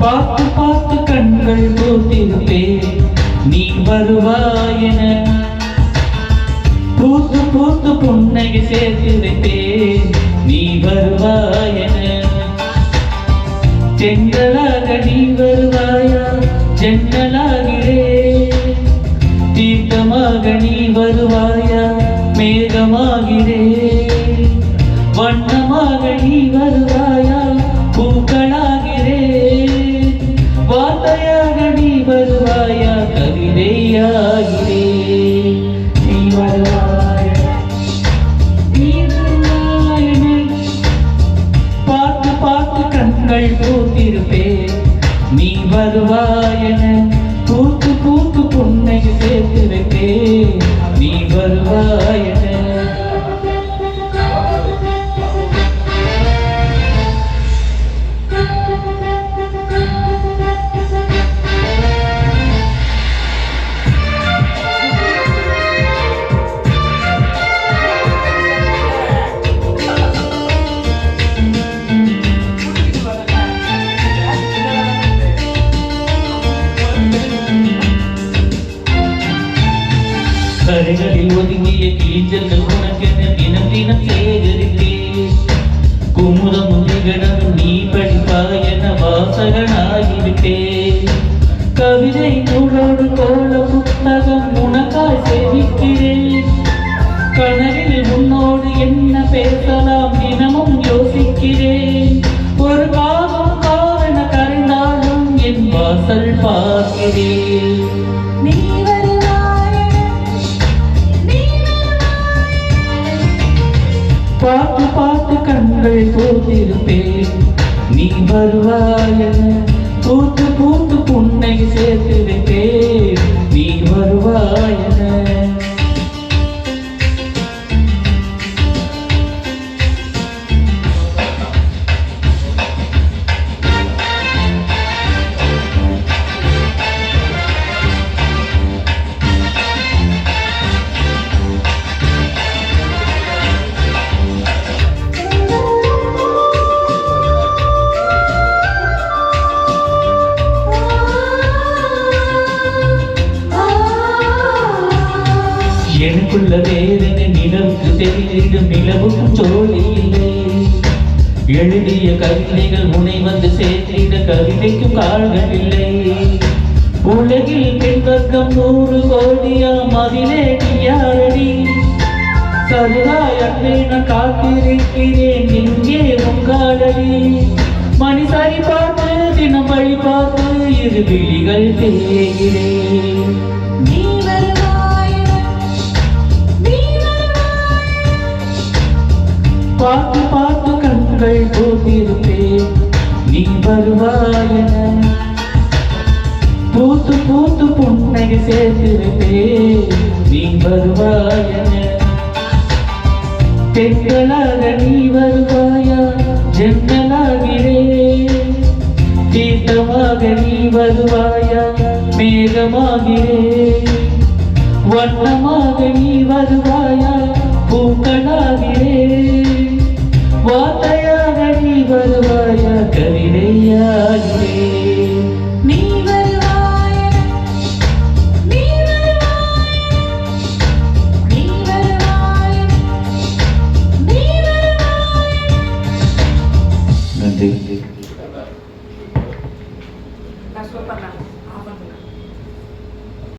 பார்த்து பார்த்து கண்கள் பூத்திருப்பேன் நீ வருவாயென, பூத்து பூத்து புன்னகை சேர்த்திருப்பேன் நீ வருவாயென, செங்கலாக நீ வருவாயா ஜன்னலாகிறே, தீர்த்தமாக நீ வருவாயா மேகமாகிறே, வண்ணமாக நீ வருவாயா பூக்களாகிறே, வார்த்தையாக நீ வருவாயா கவிதையாகிறே, நீ வருவாய நீ வருவாயன, பார்த்து பார்த்து கண்கள் பூத்திருப்பேன் நீ வருவாயன, பூத்து பூத்து புன்னகை சேர்த்து வைப்பேன் நீ வருவாயன. கரைகளில் ஒதுங்கிய கீழ்ச்சல்கள் உனக்கென தினம் தினம் சேகரித்தேன், குமுதமும் திகழனும் நீ படிப்பாயென வாசகனாகிவிட்டேன், கவிதை நூலோடு கோல புத்தகம் உனக்காய் சேமிக்கிறேன், கனவில் உன்னோடு என்ன பேசலாம் தினமும் யோசிக்கிறேன், ஒரு காலம் காவன கரைந்தாலும் என் வாசல் பார்க்கிறேன், நீ பார்த்து பார்த்து கண்கள் பூத்திருப்பேன் நீ வருவாயென, பூத்து பூத்து புன்னகை சேர்த்து வைப்பேன் நீ வருவாயென. எனக்குள்ள வேதனை நிலவுக்கு தெரிந்திடும் நிலவுக்கும் ஜோடி இல்லை, எழுதிய கவிதைகள் முனை வந்து சேர்த்திட கவிதைக்கும் கால்கள் இல்லை, உலகில் பெண்வர்க்கம் 100 கோடியாம் அதிலே யாரடி, சதுராய் அன்பே நான் காத்திருக்கிறேன் இங்கே உங்காலடி, மணி சரி பார்த்து தினம் வழி பார்த்து இரு விழிகள் தேகிறேன், நீ பார்த்து பார்த்து கண்கள் பூத்திருப்பேன் நீ வருவாயென, பூத்து பூத்து புன்னகை சேர்த்திருப்பேன் நீ வருவாயென, பெண்களாக நீ வருவாயா ஜன்னலாகிறே, தீர்த்தமாக நீ வருவாயா மேகமாகிறே, வண்ணமாக நீ வருவாயா